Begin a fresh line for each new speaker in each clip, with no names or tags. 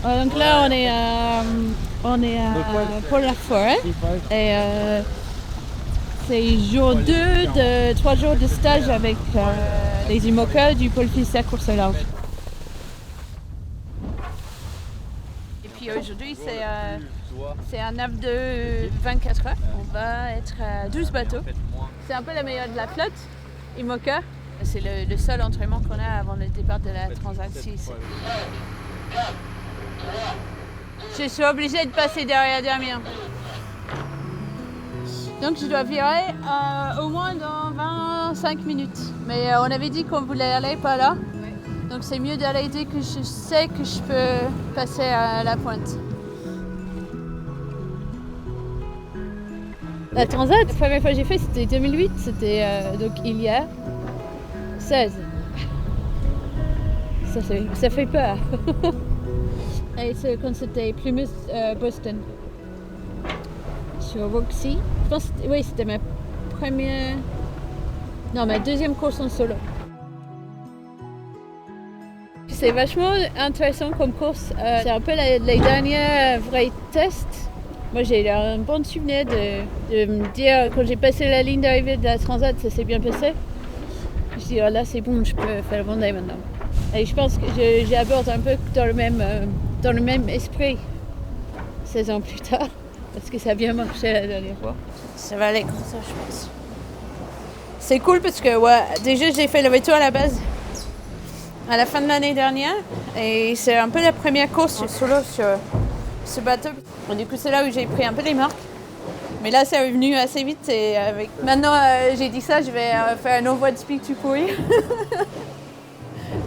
Donc là, on est pour la forêt. Et c'est jour 2 de 3 jours de stage avec les IMOCA du pôle Fisac course au large. Et puis aujourd'hui, c'est un navire de 24 heures. On va être à 12 bateaux. C'est un peu la meilleure de la flotte, IMOCA. C'est le seul entraînement qu'on a avant le départ de la Transat 6. Je suis obligée de passer derrière Damien. Donc je dois virer au moins dans 25 minutes. Mais on avait dit qu'on voulait aller par là. Donc c'est mieux d'aller dès que je sais que je peux passer à la pointe. La Transat, la première fois que j'ai fait, c'était 2008. C'était donc il y a 16. Ça fait peur. Et c'est quand c'était Plymouth Boston. Sur Roxy. Je pense que c'était ma première... Non, ma deuxième course en solo. C'est vachement intéressant comme course. C'est un peu les derniers vrais tests. Moi, j'ai un bon souvenir de me dire, quand j'ai passé la ligne d'arrivée de la Transat, ça s'est bien passé. Je dis, oh là, c'est bon, je peux faire le Vendée maintenant. Et je pense que j'aborde un peu dans le même esprit 16 ans plus tard, parce que ça a bien marché la dernière fois. Ça va aller comme ça, je pense. C'est cool parce que déjà, j'ai fait le retour à la base à la fin de l'année dernière. Et c'est un peu la première course solo sur ce bateau. Du coup, c'est là où j'ai pris un peu les marques. Mais là, c'est revenu assez vite. Et maintenant, j'ai dit ça, je vais faire un envoi de speak to courir.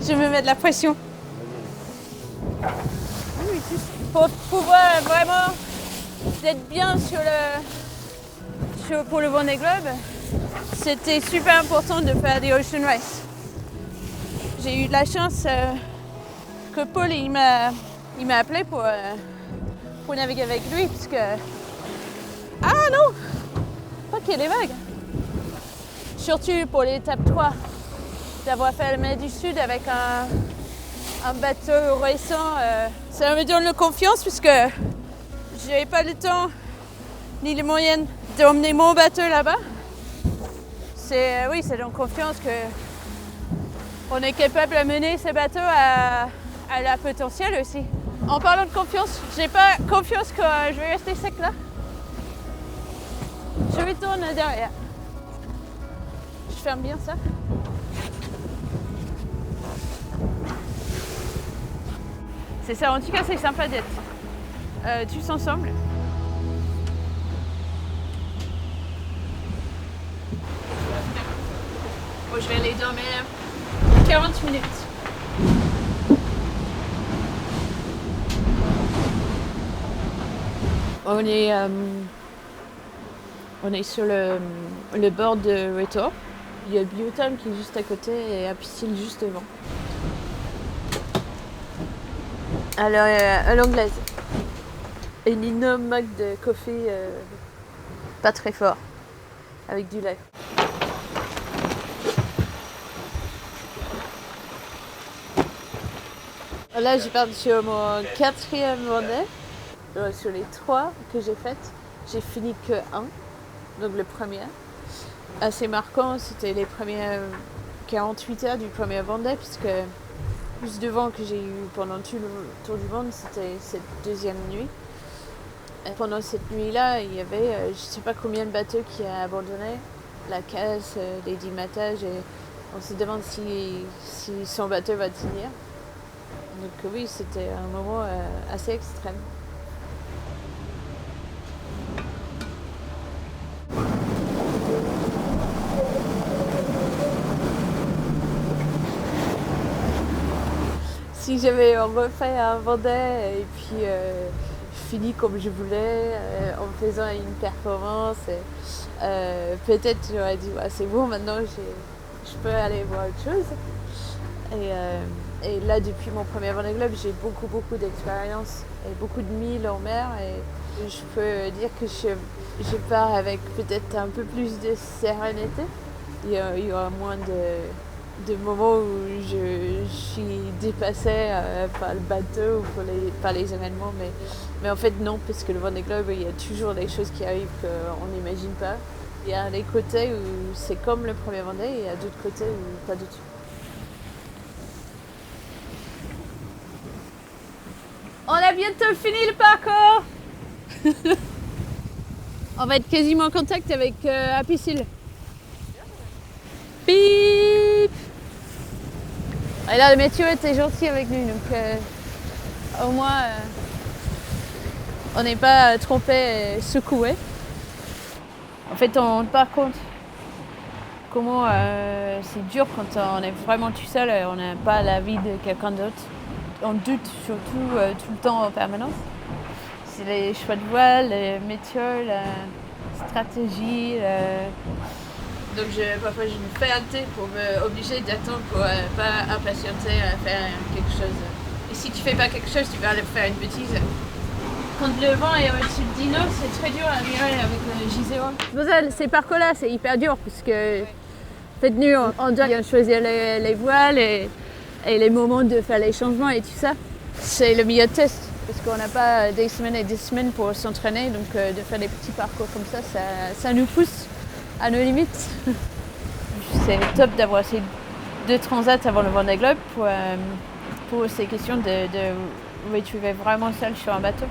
Je me mets de la pression. Pour pouvoir vraiment être bien pour le Vendée Globe, c'était super important de faire des Ocean Race. J'ai eu de la chance que Paul il m'a appelé pour naviguer avec lui parce que... Ah non! Pas qu'il y ait des vagues. Surtout pour l'étape 3, d'avoir fait le mer du Sud avec un bateau récent, ça me donne la confiance puisque je n'avais pas le temps ni les moyens d'emmener mon bateau là-bas. C'est donc confiance qu'on est capable de mener ce bateau à la potentiel aussi. En parlant de confiance, j'ai pas confiance que je vais rester sec là. Je retourne derrière. Je ferme bien ça. C'est ça, en tout cas c'est sympa d'être tous ensemble. Bon, je vais aller dormir 40 minutes. On est sur le bord de retour. Il y a Biotam qui est juste à côté et Apicil juste devant. Alors, à l'anglaise. Une énorme mug de café pas très fort, avec du lait. Là, je pars sur mon 4e Vendée. Sur les 3 que j'ai faites, j'ai fini que 1, donc le premier. Assez marquant, c'était les premières 48 heures du premier Vendée, puisque plus de vent que j'ai eu pendant tout le tour du monde, c'était cette deuxième nuit. Et pendant cette nuit-là, il y avait je ne sais pas combien de bateaux qui a abandonné la casse, les dimatages, et on se demande si son bateau va tenir. Donc oui, c'était un moment assez extrême. Si j'avais refait un Vendée et puis fini comme je voulais en faisant une performance, peut-être j'aurais dit c'est bon, maintenant je peux aller voir autre chose. Et là, depuis mon premier Vendée Globe, j'ai beaucoup d'expérience et beaucoup de milles en mer. Et je peux dire que je pars avec peut-être un peu plus de sérénité. Il y aura moins de moments où je suis dépassée par le bateau ou par les événements, mais en fait non, parce que le Vendée Globe, il y a toujours des choses qui arrivent qu'on n'imagine pas. Il y a des côtés où c'est comme le premier Vendée et il y a d'autres côtés où pas du tout. On a bientôt fini le parcours. On va être quasiment en contact avec Apicil. Bip. Et là, le météo était gentil avec nous, donc au moins on n'est pas trompé et secoué. En fait, on se rend compte comment c'est dur quand on est vraiment tout seul et on n'a pas l'avis de quelqu'un d'autre. On doute surtout tout le temps en permanence. C'est les choix de voile, le météo, la stratégie. Donc parfois je me fais un thé pour m'obliger d'attendre pour pas impatienter à faire quelque chose. Et si tu fais pas quelque chose, tu vas aller faire une bêtise. Quand le vent est au-dessus de Dino, c'est très dur à virer avec le J0. C'est pour ça ces parcours-là, c'est hyper dur parce que en fait, nous, on doit bien choisir les voiles et les moments de faire les changements et tout ça. C'est le meilleur test parce qu'on n'a pas des semaines et des semaines pour s'entraîner, donc de faire des petits parcours comme ça nous pousse à nos limites. C'est top d'avoir ces 2 transats avant le Vendée Globe pour ces questions de retrouver vraiment seul sur un bateau.